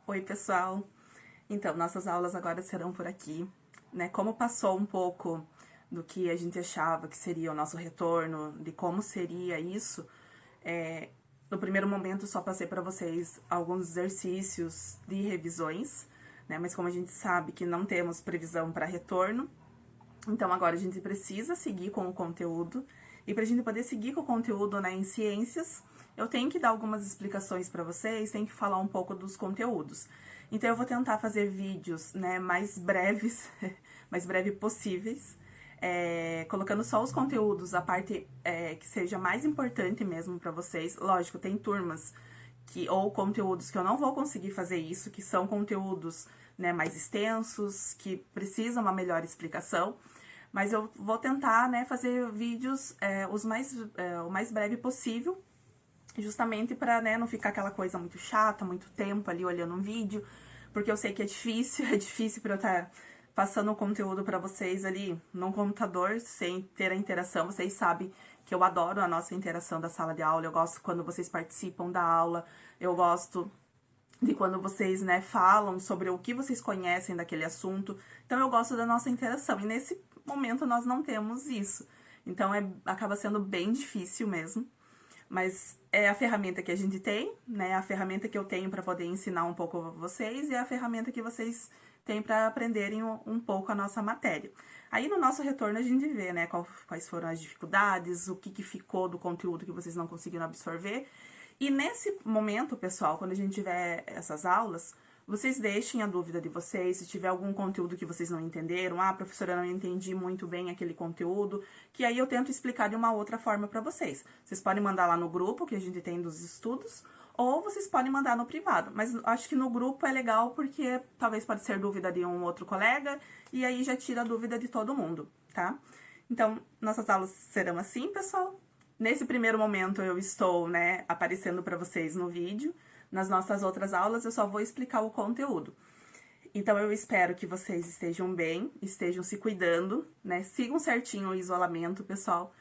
Oi, pessoal! Então, nossas aulas agora serão por aqui, né? Como passou um pouco do que a gente achava que seria o nosso retorno, de como seria isso, no primeiro momento só passei para vocês alguns exercícios de revisões, né? Mas como a gente sabe que não temos previsão para retorno, então agora a gente precisa seguir com o conteúdo. E para a gente poder seguir com o conteúdo, né, em ciências, eu tenho que dar algumas explicações para vocês, tenho que falar um pouco dos conteúdos. Então eu vou tentar fazer vídeos, né, mais breves, mais breve possíveis, colocando só os conteúdos, a parte que seja mais importante mesmo para vocês. Lógico, tem turmas ou conteúdos que eu não vou conseguir fazer isso, que são conteúdos, né, mais extensos, que precisam uma melhor explicação. Mas eu vou tentar, né, fazer vídeos o mais breve possível, justamente para, né, não ficar aquela coisa muito chata, muito tempo ali olhando um vídeo, porque eu sei que é difícil, é difícil para eu estar passando o conteúdo para vocês ali no computador, sem ter a interação. Vocês sabem que eu adoro a nossa interação da sala de aula, eu gosto quando vocês participam da aula, eu gosto de quando vocês, né, falam sobre o que vocês conhecem daquele assunto. Então, eu gosto da nossa interação. E nesse momento, nós não temos isso. Então, acaba sendo bem difícil mesmo. Mas é a ferramenta que a gente tem, né? A ferramenta que eu tenho para poder ensinar um pouco a vocês e a ferramenta que vocês têm para aprenderem um pouco a nossa matéria. Aí, no nosso retorno, a gente vê, né, quais foram as dificuldades, o que ficou do conteúdo que vocês não conseguiram absorver. E nesse momento, pessoal, quando a gente tiver essas aulas, vocês deixem a dúvida de vocês, se tiver algum conteúdo que vocês não entenderam, professora, eu não entendi muito bem aquele conteúdo, que aí eu tento explicar de uma outra forma para vocês. Vocês podem mandar lá no grupo que a gente tem dos estudos, ou vocês podem mandar no privado. Mas acho que no grupo é legal porque talvez pode ser dúvida de um outro colega, e aí já tira a dúvida de todo mundo, tá? Então, nossas aulas serão assim, pessoal. Nesse primeiro momento eu estou, né, aparecendo para vocês no vídeo. Nas nossas outras aulas eu só vou explicar o conteúdo. Então eu espero que vocês estejam bem, estejam se cuidando, né? Sigam certinho o isolamento, pessoal.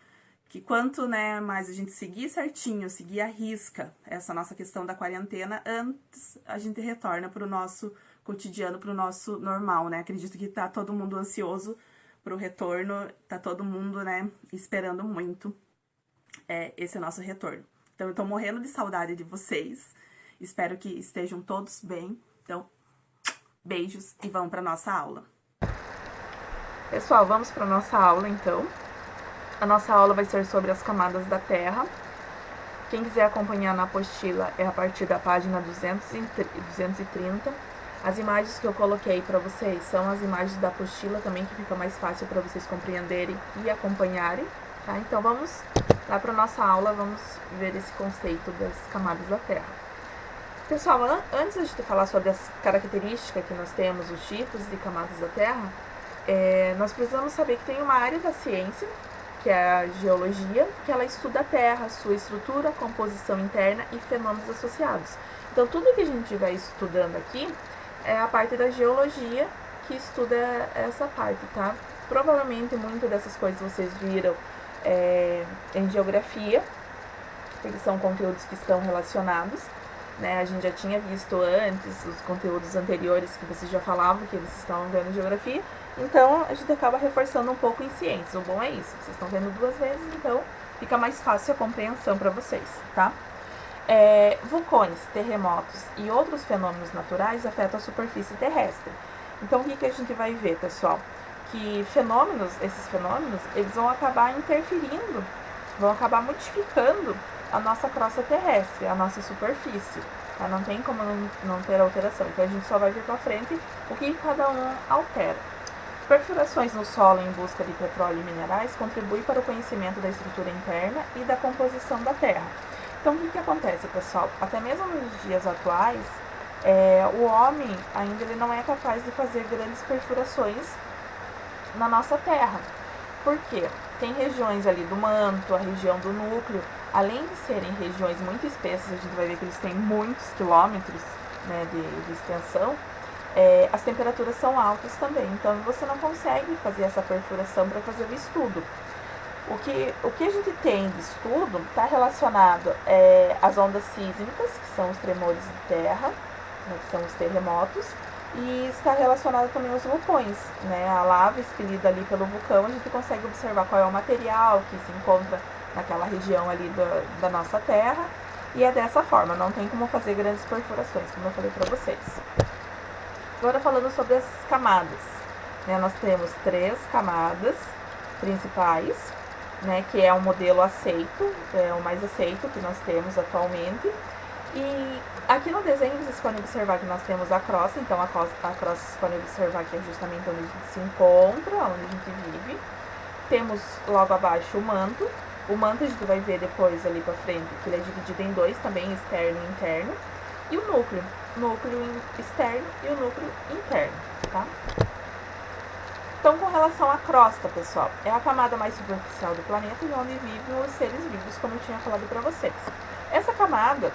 Que quanto, né, mais a gente seguir certinho, seguir à risca essa nossa questão da quarentena, antes a gente retorna para o nosso cotidiano, para o nosso normal, né? Acredito que tá todo mundo ansioso para o retorno, tá todo mundo, né, esperando muito esse nosso retorno. Então, eu tô morrendo de saudade de vocês. Espero que estejam todos bem. Então, beijos e vamos para nossa aula. Pessoal, vamos para nossa aula, então. A nossa aula vai ser sobre as camadas da Terra. Quem quiser acompanhar na apostila é a partir da página 230. As imagens que eu coloquei para vocês são as imagens da apostila também, que fica mais fácil para vocês compreenderem e acompanharem. Tá? Então, vamos lá para a nossa aula, vamos ver esse conceito das camadas da Terra. Pessoal, antes de falar sobre as características que nós temos, os tipos de camadas da Terra, nós precisamos saber que tem uma área da ciência, que é a geologia, que ela estuda a Terra, sua estrutura, composição interna e fenômenos associados. Então, tudo que a gente estiver estudando aqui é a parte da geologia que estuda essa parte, tá? Provavelmente, muitas dessas coisas vocês viram em geografia, porque são conteúdos que estão relacionados, né? A gente já tinha visto antes os conteúdos anteriores que vocês já falavam que vocês estavam vendo em geografia, então a gente acaba reforçando um pouco em ciências. O bom é isso, vocês estão vendo duas vezes, então fica mais fácil a compreensão para vocês, tá? Vulcões, terremotos e outros fenômenos naturais afetam a superfície terrestre. Então, o que a gente vai ver, pessoal? Que esses fenômenos, eles vão acabar interferindo, vão acabar modificando a nossa crosta terrestre, a nossa superfície. Tá? Não tem como não ter alteração. Então, a gente só vai ver pra frente o que cada um altera. Perfurações no solo em busca de petróleo e minerais contribuem para o conhecimento da estrutura interna e da composição da Terra. Então, o que acontece, pessoal? Até mesmo nos dias atuais, o homem ainda ele não é capaz de fazer grandes perfurações na nossa Terra. Por quê? Tem regiões ali do manto, a região do núcleo, além de serem regiões muito espessas, a gente vai ver que eles têm muitos quilômetros, né, de extensão, as temperaturas são altas também, então você não consegue fazer essa perfuração para fazer o estudo. O que a gente tem de estudo está relacionado às ondas sísmicas, que são os tremores de terra, né, que são os terremotos, e está relacionado também aos vulcões, né? A lava expelida ali pelo vulcão, a gente consegue observar qual é o material que se encontra naquela região ali da nossa Terra, e é dessa forma, não tem como fazer grandes perfurações, como eu falei para vocês. Agora falando sobre as camadas, né? Nós temos 3 camadas principais, né? Que é o modelo aceito, é o mais aceito que nós temos atualmente. E aqui no desenho vocês podem observar que nós temos a crosta, então a crosta vocês podem observar que é justamente onde a gente se encontra, onde a gente vive. Temos logo abaixo o manto a gente vai ver depois ali pra frente que ele é dividido em 2 também, externo e interno. E o núcleo externo e o núcleo interno, tá? Então, com relação à crosta, pessoal, é a camada mais superficial do planeta e onde vivem os seres vivos, como eu tinha falado pra vocês. Essa camada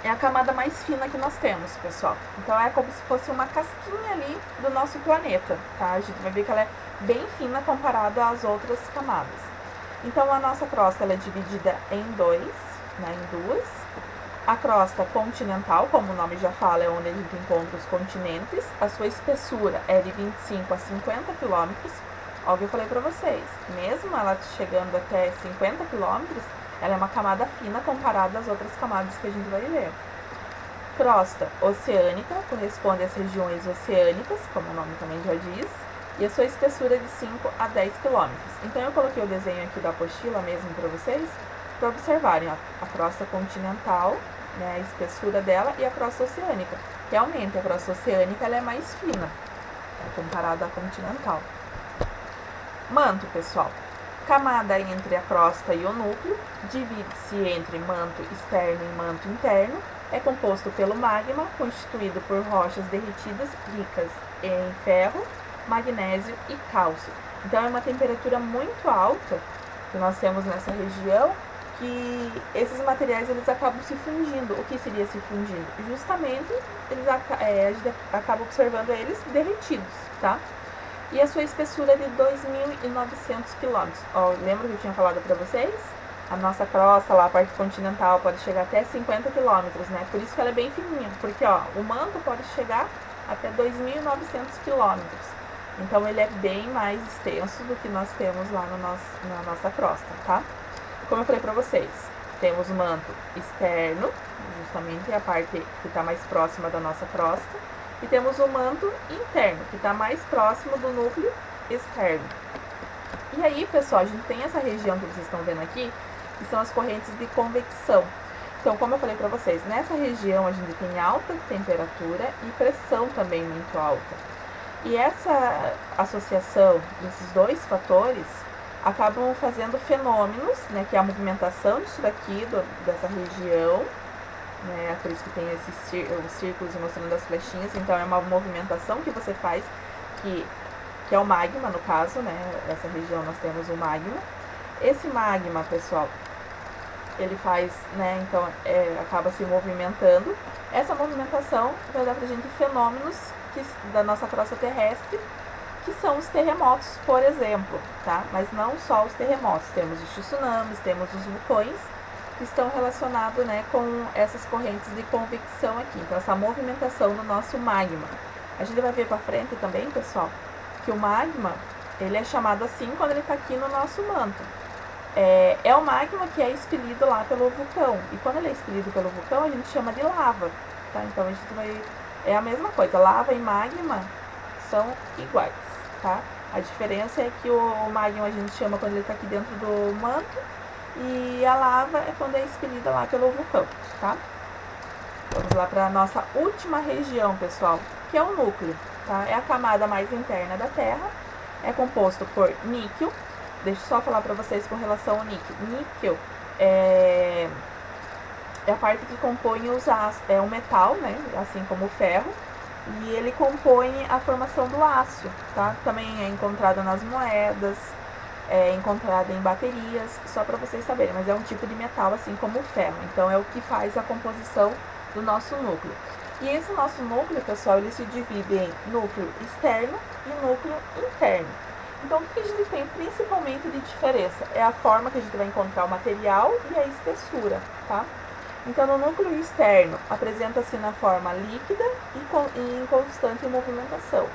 é a camada mais fina que nós temos, pessoal. Então, é como se fosse uma casquinha ali do nosso planeta, tá? A gente vai ver que ela é bem fina comparada às outras camadas. Então, a nossa crosta ela é dividida em 2, né, em 2. A crosta continental, como o nome já fala, é onde a gente encontra os continentes. A sua espessura é de 25 a 50 quilômetros. Olha o que eu falei pra vocês. Mesmo ela chegando até 50 quilômetros, ela é uma camada fina comparada às outras camadas que a gente vai ver. Crosta oceânica, corresponde às regiões oceânicas, como o nome também já diz, e a sua espessura é de 5 a 10 quilômetros. Então, eu coloquei o desenho aqui da apostila mesmo para vocês, para observarem a crosta continental, né, a espessura dela, e a crosta oceânica. Realmente, a crosta oceânica ela é mais fina, comparada à continental. Manto, pessoal. Camada entre a crosta e o núcleo, divide-se entre manto externo e manto interno, é composto pelo magma, constituído por rochas derretidas ricas em ferro, magnésio e cálcio. Então, é uma temperatura muito alta que nós temos nessa região, que esses materiais eles acabam se fundindo. O que seria se fundindo? Justamente, a gente acaba observando eles derretidos, tá? E a sua espessura é de 2.900 quilômetros. Lembra que eu tinha falado para vocês? A nossa crosta lá, a parte continental, pode chegar até 50 quilômetros, né? Por isso que ela é bem fininha, porque o manto pode chegar até 2.900 quilômetros. Então, ele é bem mais extenso do que nós temos lá na nossa crosta, tá? Como eu falei pra vocês, temos o manto externo, justamente a parte que está mais próxima da nossa crosta, e temos o manto interno, que está mais próximo do núcleo externo. E aí, pessoal, a gente tem essa região que vocês estão vendo aqui, que são as correntes de convecção. Então, como eu falei para vocês, nessa região a gente tem alta temperatura e pressão também muito alta. E essa associação desses 2 fatores acabam fazendo fenômenos, né, que é a movimentação disso daqui, dessa região, né, por isso que tem os círculos mostrando as flechinhas. Então, é uma movimentação que você faz, que é o magma, no caso, né, essa região nós temos o magma. Esse magma, pessoal, ele faz, né, então, acaba se movimentando. Essa movimentação vai dar pra gente fenômenos da nossa crosta terrestre, que são os terremotos, por exemplo, tá? Mas não só os terremotos, temos os tsunamis, temos os vulcões, que estão relacionados, né, com essas correntes de convecção aqui. Então, essa movimentação do nosso magma. A gente vai ver pra frente também, pessoal, que o magma, ele é chamado assim quando ele tá aqui no nosso manto. É o magma que é expelido lá pelo vulcão. E quando ele é expelido pelo vulcão, a gente chama de lava, tá? Então, a gente vai... É a mesma coisa, lava e magma são iguais, tá? A diferença é que o magma a gente chama quando ele está aqui dentro do manto e a lava é quando é expelida lá pelo vulcão, tá? Vamos lá para a nossa última região, pessoal, que é o núcleo, tá? É a camada mais interna da Terra, é composto por níquel. Deixa eu só falar para vocês com relação ao níquel. Níquel é a parte que compõe os aços, é um metal, né, assim como o ferro, e ele compõe a formação do aço, tá? Também é encontrado nas moedas, é encontrado em baterias, só para vocês saberem, mas é um tipo de metal assim como o ferro, então é o que faz a composição do nosso núcleo. E esse nosso núcleo, pessoal, ele se divide em núcleo externo e núcleo interno. Então, o que a gente tem principalmente de diferença? É a forma que a gente vai encontrar o material e a espessura, tá? Então, no núcleo externo, apresenta-se na forma líquida e em constante movimentação.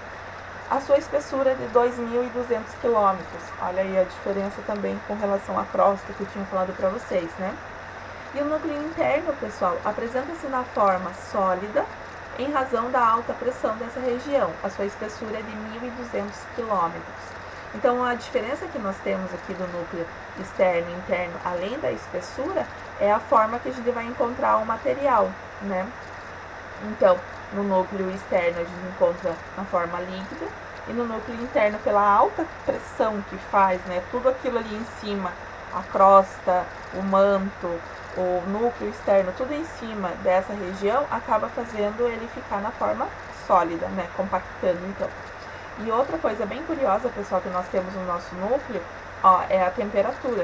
A sua espessura é de 2.200 km. Olha aí a diferença também com relação à crosta que eu tinha falado para vocês, né? E o núcleo interno, pessoal, apresenta-se na forma sólida em razão da alta pressão dessa região. A sua espessura é de 1.200 km. Então, a diferença que nós temos aqui do núcleo externo e interno, além da espessura, é a forma que a gente vai encontrar o material, né? Então, no núcleo externo a gente encontra na forma líquida e no núcleo interno, pela alta pressão que faz, né? Tudo aquilo ali em cima, a crosta, o manto, o núcleo externo, tudo em cima dessa região, acaba fazendo ele ficar na forma sólida, né? Compactando, então. E outra coisa bem curiosa, pessoal, que nós temos no nosso núcleo, ó, é a temperatura.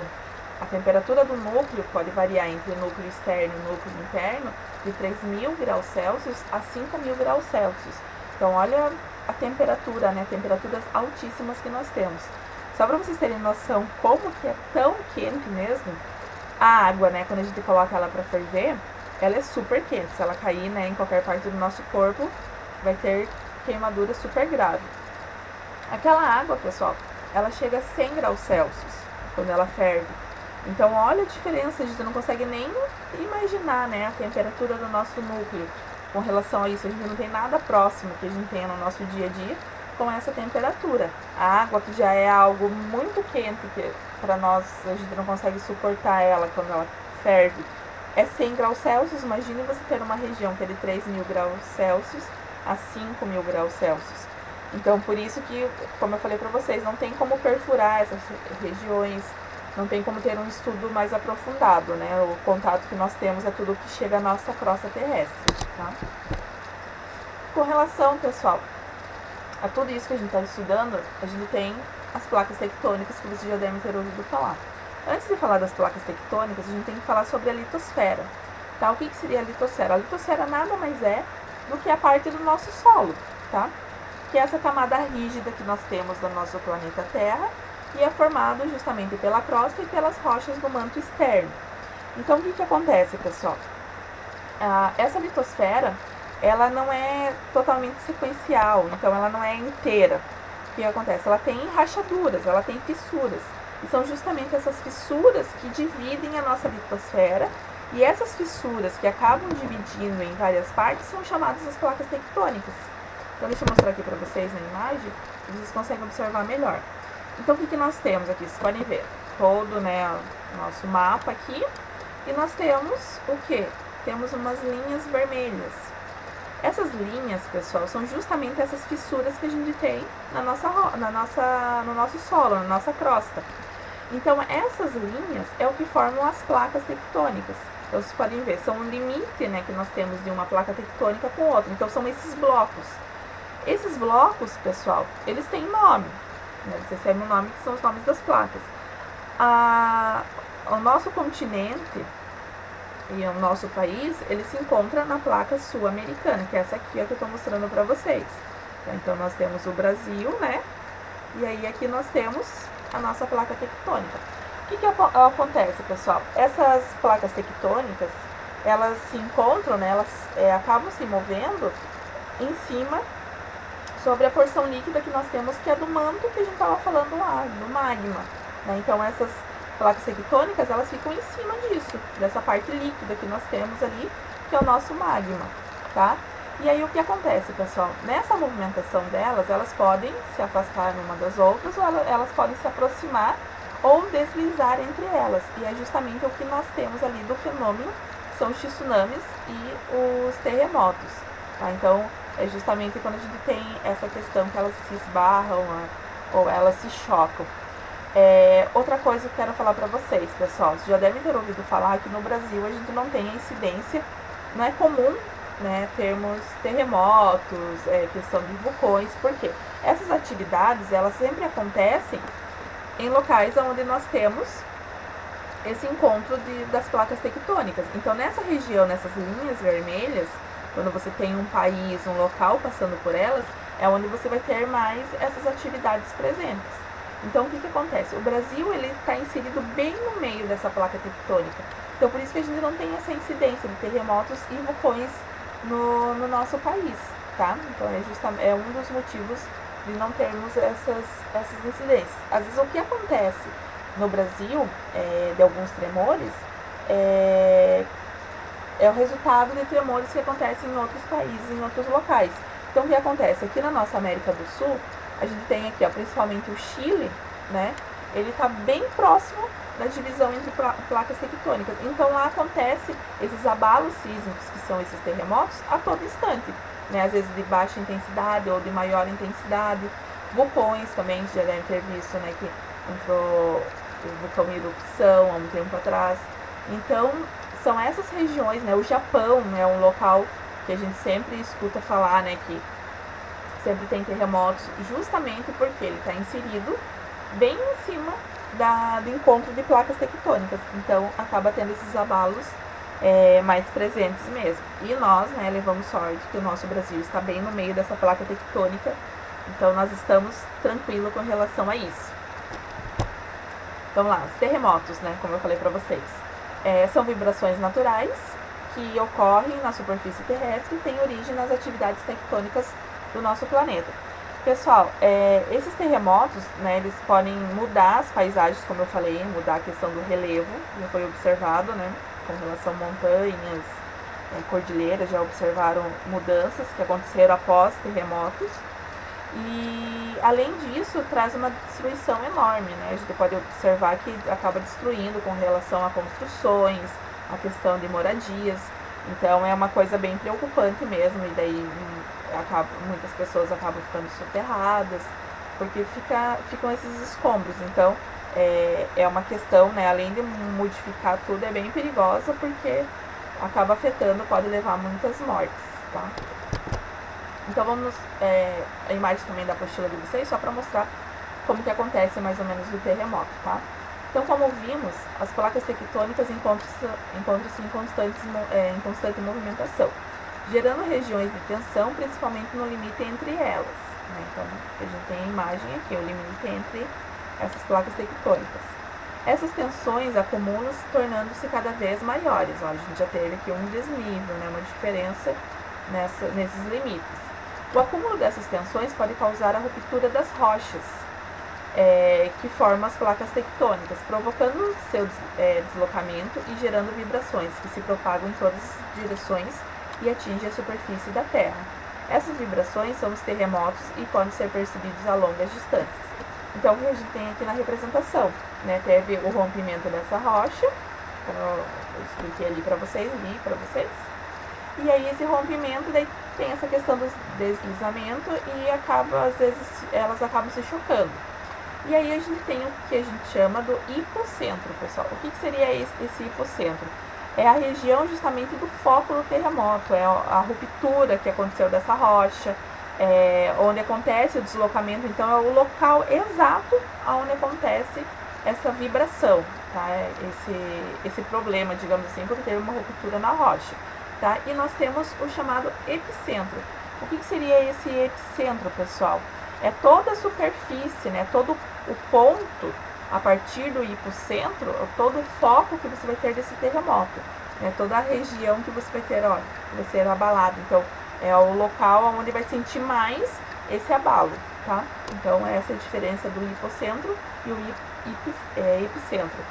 A temperatura do núcleo pode variar entre o núcleo externo e o núcleo interno de 3.000 graus Celsius a 5.000 graus Celsius. Então, olha a temperatura, né? Temperaturas altíssimas que nós temos. Só para vocês terem noção como que é tão quente mesmo, a água, né? Quando a gente coloca ela para ferver, ela é super quente. Se ela cair, né, em qualquer parte do nosso corpo, vai ter queimadura super grave. Aquela água, pessoal, ela chega a 100 graus Celsius quando ela ferve. Então, olha a diferença, a gente não consegue nem imaginar, né, a temperatura do nosso núcleo com relação a isso. A gente não tem nada próximo que a gente tenha no nosso dia a dia com essa temperatura. A água, que já é algo muito quente, que para nós a gente não consegue suportar ela quando ela ferve, é 100 graus Celsius. Imagine você ter uma região que é de 3.000 graus Celsius a 5.000 graus Celsius. Então, por isso que, como eu falei para vocês, não tem como perfurar essas regiões, não tem como ter um estudo mais aprofundado, né? O contato que nós temos é tudo que chega à nossa crosta terrestre, tá? Com relação, pessoal, a tudo isso que a gente está estudando, a gente tem as placas tectônicas, que vocês já devem ter ouvido falar. Antes de falar das placas tectônicas, a gente tem que falar sobre a litosfera, tá? O que seria a litosfera? A litosfera nada mais é do que a parte do nosso solo, tá? Que é essa camada rígida que nós temos do nosso planeta Terra e é formado justamente pela crosta e pelas rochas do manto externo. Então, o que acontece, pessoal? Essa litosfera, ela não é totalmente sequencial, então ela não é inteira. O que acontece? Ela tem rachaduras, ela tem fissuras. E são justamente essas fissuras que dividem a nossa litosfera. E essas fissuras que acabam dividindo em várias partes são chamadas as placas tectônicas. Então, deixa eu mostrar aqui para vocês na imagem, vocês conseguem observar melhor. Então, o que nós temos aqui? Vocês podem ver todo, né, o nosso mapa aqui. E nós temos o quê? Temos umas linhas vermelhas. Essas linhas, pessoal, são justamente essas fissuras que a gente tem no nosso solo, na nossa crosta. Então, essas linhas é o que formam as placas tectônicas. Então, vocês podem ver, são um limite, né, que nós temos de uma placa tectônica com outra. Então, são esses blocos. Esses blocos, pessoal, eles têm nome, né? Eles recebem um nome que são os nomes das placas. O nosso continente e o nosso país, ele se encontra na placa sul-americana, que é essa aqui ó, que eu estou mostrando para vocês. Então, nós temos o Brasil, né? E aí, aqui nós temos a nossa placa tectônica. O que acontece, pessoal? Essas placas tectônicas, elas se encontram, né? Elas acabam se movendo em cima sobre a porção líquida que nós temos, que é do manto que a gente estava falando lá, do magma, né? Então, essas placas tectônicas, elas ficam em cima disso, dessa parte líquida que nós temos ali, que é o nosso magma, tá? E aí, o que acontece, pessoal? Nessa movimentação delas, elas podem se afastar uma das outras, ou elas podem se aproximar ou deslizar entre elas. E é justamente o que nós temos ali do fenômeno, que são os tsunamis e os terremotos, tá? Então, é justamente quando a gente tem essa questão que elas se esbarram ou elas se chocam. Outra coisa que eu quero falar para vocês, pessoal, vocês já devem ter ouvido falar que no Brasil a gente não tem a incidência, não é comum, né, termos terremotos, questão de vulcões, porque essas atividades, elas sempre acontecem em locais onde nós temos esse encontro das placas tectônicas. Então, nessa região, nessas linhas vermelhas, quando você tem um país, um local passando por elas, é onde você vai ter mais essas atividades presentes. Então, o que acontece? O Brasil, ele está inserido bem no meio dessa placa tectônica. Então, por isso que a gente não tem essa incidência de terremotos e vulcões no nosso país, tá? Então, é um dos motivos de não termos essas incidências. Às vezes, o que acontece no Brasil, de alguns tremores, é o resultado de tremores que acontecem em outros países, em outros locais. Então, o que acontece? Aqui na nossa América do Sul, a gente tem aqui, ó, principalmente o Chile, né? Ele está bem próximo da divisão entre placas tectônicas. Então, lá acontece esses abalos sísmicos, que são esses terremotos, a todo instante, né? Às vezes de baixa intensidade ou de maior intensidade. Vulcões também, já devem ter visto, né? Que entrou o vulcão em erupção há um tempo atrás. Então, são essas regiões, né? O Japão é um local que a gente sempre escuta falar, né? Que sempre tem terremotos, justamente porque ele está inserido bem em cima do encontro de placas tectônicas. Então, acaba tendo esses abalos mais presentes mesmo. E nós, né, levamos sorte que o nosso Brasil está bem no meio dessa placa tectônica. Então, nós estamos tranquilos com relação a isso. Vamos lá, os terremotos, né, como eu falei para vocês. São vibrações naturais que ocorrem na superfície terrestre e têm origem nas atividades tectônicas do nosso planeta. Pessoal, esses terremotos, né, eles podem mudar as paisagens, como eu falei, mudar a questão do relevo, já foi observado, né, com relação a montanhas, cordilheiras, já observaram mudanças que aconteceram após terremotos. E, além disso, traz uma destruição enorme, né? A gente pode observar que acaba destruindo com relação a construções, a questão de moradias. Então, é uma coisa bem preocupante mesmo, e daí muitas pessoas acabam ficando soterradas, porque ficam esses escombros. Então, é uma questão, né? Além de modificar tudo, é bem perigosa, porque acaba afetando, pode levar a muitas mortes, tá? Então, vamos a imagem também da apostila de vocês, só para mostrar como que acontece mais ou menos o terremoto, tá? Então, como vimos, as placas tectônicas encontram-se em constante movimentação, gerando regiões de tensão, principalmente no limite entre elas, né? Então, a gente tem a imagem aqui, o limite entre essas placas tectônicas. Essas tensões acumulam-se, tornando-se cada vez maiores. Ó, a gente já teve aqui um desnível, né? Uma diferença nesses limites. O acúmulo dessas tensões pode causar a ruptura das rochas que formam as placas tectônicas, provocando seu deslocamento e gerando vibrações que se propagam em todas as direções e atingem a superfície da Terra. Essas vibrações são os terremotos e podem ser percebidos a longas distâncias. Então, o que a gente tem aqui na representação, né? Teve o rompimento dessa rocha, como eu expliquei ali para vocês, E aí esse rompimento, daí tem essa questão do deslizamento e às vezes elas acabam se chocando. E aí a gente tem o que a gente chama do hipocentro, pessoal. O que seria esse hipocentro? É a região justamente do foco do terremoto, é a ruptura que aconteceu dessa rocha, onde acontece o deslocamento, então é o local exato onde acontece essa vibração, tá? Esse problema, digamos assim, porque teve uma ruptura na rocha. Tá? E nós temos o chamado epicentro. O que seria esse epicentro, pessoal? É toda a superfície, né? Todo o ponto a partir do hipocentro, todo o foco que você vai ter desse terremoto, né? Toda a região que você vai ter, ó, que vai ser abalada. Então, é o local onde vai sentir mais esse abalo, tá? Então, essa é a diferença do hipocentro e o epicentro.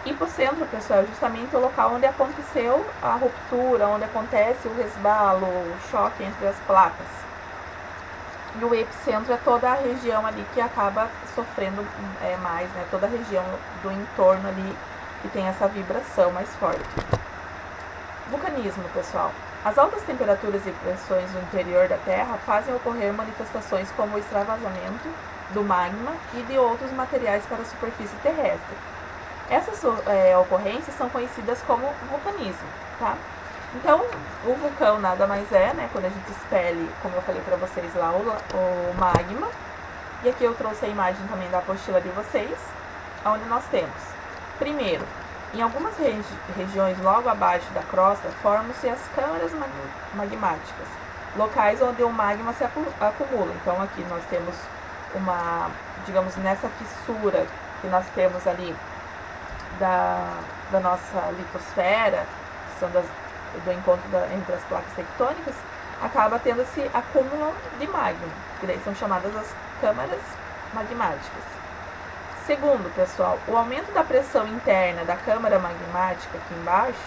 Hipocentro, pessoal, é justamente o local onde aconteceu a ruptura, onde acontece o resbalo, o choque entre as placas. E o epicentro é toda a região ali que acaba sofrendo mais, né? Toda a região do entorno ali que tem essa vibração mais forte. Vulcanismo, pessoal. As altas temperaturas e pressões no interior da Terra fazem ocorrer manifestações como o extravasamento do magma e de outros materiais para a superfície terrestre. Essas ocorrências são conhecidas como vulcanismo, tá? Então, o vulcão nada mais é, né? Quando a gente expele, como eu falei para vocês lá, o magma. E aqui eu trouxe a imagem também da apostila de vocês, onde nós temos, primeiro, em algumas regiões logo abaixo da crosta, formam-se as câmaras magmáticas, locais onde o magma se acumula. Então, aqui nós temos digamos, nessa fissura que nós temos ali da nossa litosfera, que são do encontro entre as placas tectônicas, acaba tendo esse acúmulo de magma, que daí são chamadas as câmaras magmáticas. Segundo, pessoal, o aumento da pressão interna da câmara magmática aqui embaixo,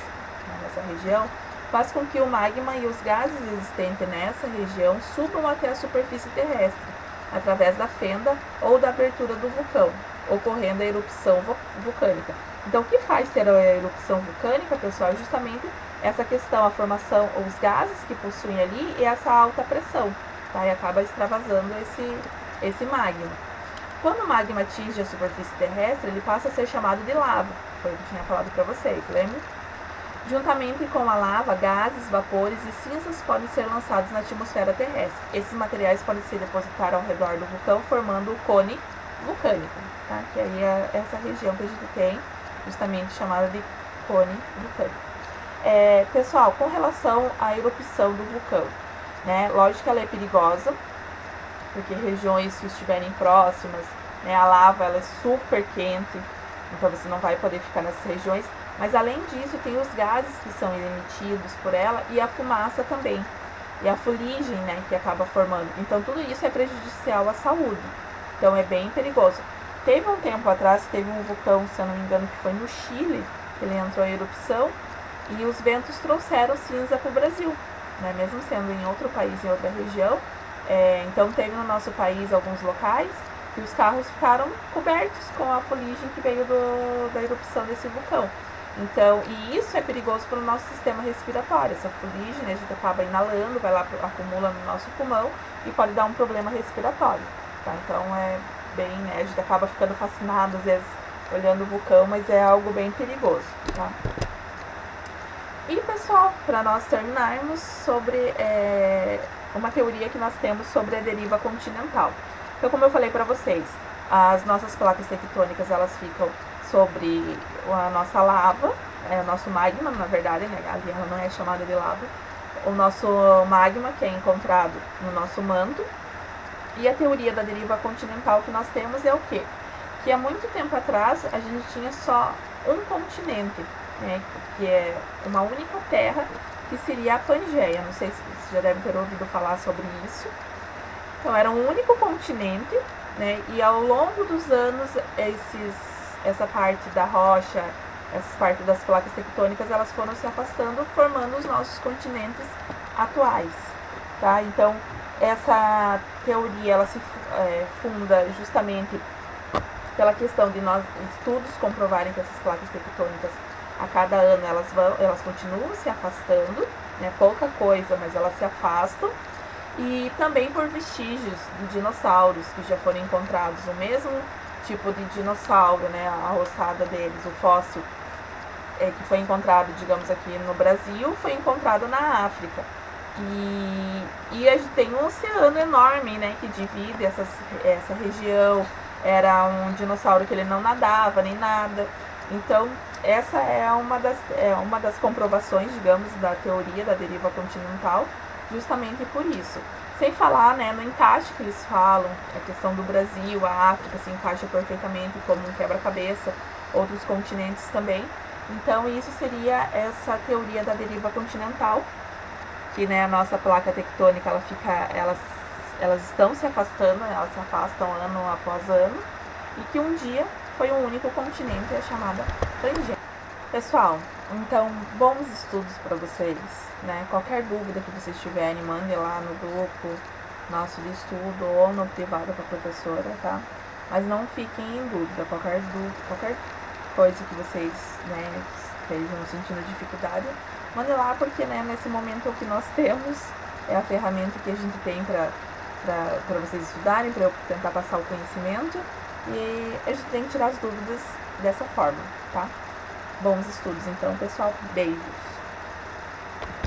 nessa região, faz com que o magma e os gases existentes nessa região subam até a superfície terrestre, através da fenda ou da abertura do vulcão, ocorrendo a erupção vulcânica. Então, o que faz ter a erupção vulcânica, pessoal, é justamente essa questão, a formação, os gases que possuem ali e essa alta pressão, tá? E acaba extravasando esse magma. Quando o magma atinge a superfície terrestre, ele passa a ser chamado de lava, foi o que eu tinha falado para vocês, lembra? Juntamente com a lava, gases, vapores e cinzas podem ser lançados na atmosfera terrestre. Esses materiais podem se depositar ao redor do vulcão, formando o cone vulcânico, tá? Que aí é essa região que a gente tem, justamente chamada de cone vulcânico. Pessoal, com relação à erupção do vulcão, né? Lógico que ela é perigosa, porque regiões que estiverem próximas, né, a lava ela é super quente, então você não vai poder ficar nessas regiões. Mas além disso, tem os gases que são emitidos por ela e a fumaça também, e a fuligem, né, que acaba formando. Então tudo isso é prejudicial à saúde, então é bem perigoso. Teve um tempo atrás, teve um vulcão, se eu não me engano, que foi no Chile, que ele entrou em erupção, e os ventos trouxeram cinza para o Brasil, né, mesmo sendo em outro país, em outra região. Então teve no nosso país alguns locais que os carros ficaram cobertos com a fuligem que veio da erupção desse vulcão. Então, e isso é perigoso para o nosso sistema respiratório. Essa fuligem, né, a gente acaba inalando, vai lá, acumula no nosso pulmão e pode dar um problema respiratório, tá? Então é bem, né, a gente acaba ficando fascinado às vezes olhando o vulcão, mas é algo bem perigoso, tá? E pessoal, para nós terminarmos sobre uma teoria que nós temos sobre a deriva continental. Então, como eu falei para vocês, as nossas placas tectônicas elas ficam sobre a nossa lava, o nosso magma, na verdade, né? Ali ela não é chamada de lava, o nosso magma que é encontrado no nosso manto. E a teoria da deriva continental que nós temos é o quê? Que há muito tempo atrás a gente tinha só um continente, né? Que é uma única terra, que seria a Pangeia. Não sei se vocês já devem ter ouvido falar sobre isso. Então era um único continente, né? E ao longo dos anos essa parte da rocha, essas partes das placas tectônicas, elas foram se afastando, formando os nossos continentes atuais, tá? Então essa teoria ela se funda justamente pela questão de nós estudos comprovarem que essas placas tectônicas a cada ano elas continuam se afastando, né? Pouca coisa, mas elas se afastam. E também por vestígios de dinossauros que já foram encontrados, o mesmo tipo de dinossauro, né, a ossada deles, o fóssil que foi encontrado, digamos, aqui no Brasil, foi encontrado na África. E a gente tem um oceano enorme, né, que divide essa região. Era um dinossauro que ele não nadava nem nada. Então essa é uma das comprovações, digamos, da teoria da deriva continental, justamente por isso. Sem falar, né, no encaixe que eles falam, a questão do Brasil, a África se encaixa perfeitamente como um quebra-cabeça, outros continentes também. Então isso seria essa teoria da deriva continental, que, né, a nossa placa tectônica elas estão se afastando, elas se afastam ano após ano, e que um dia foi um único continente, a chamada Pangeia. Pessoal, então, bons estudos para vocês, né? Qualquer dúvida que vocês tiverem, mandem lá no grupo nosso de estudo ou no privado com a professora, tá? Mas não fiquem em dúvida, qualquer coisa que vocês, né, estejam sentindo dificuldade, mandem lá, porque, né, nesse momento o que nós temos é a ferramenta que a gente tem para vocês estudarem, para eu tentar passar o conhecimento, e a gente tem que tirar as dúvidas dessa forma, tá? Bons estudos, então, pessoal. Beijos!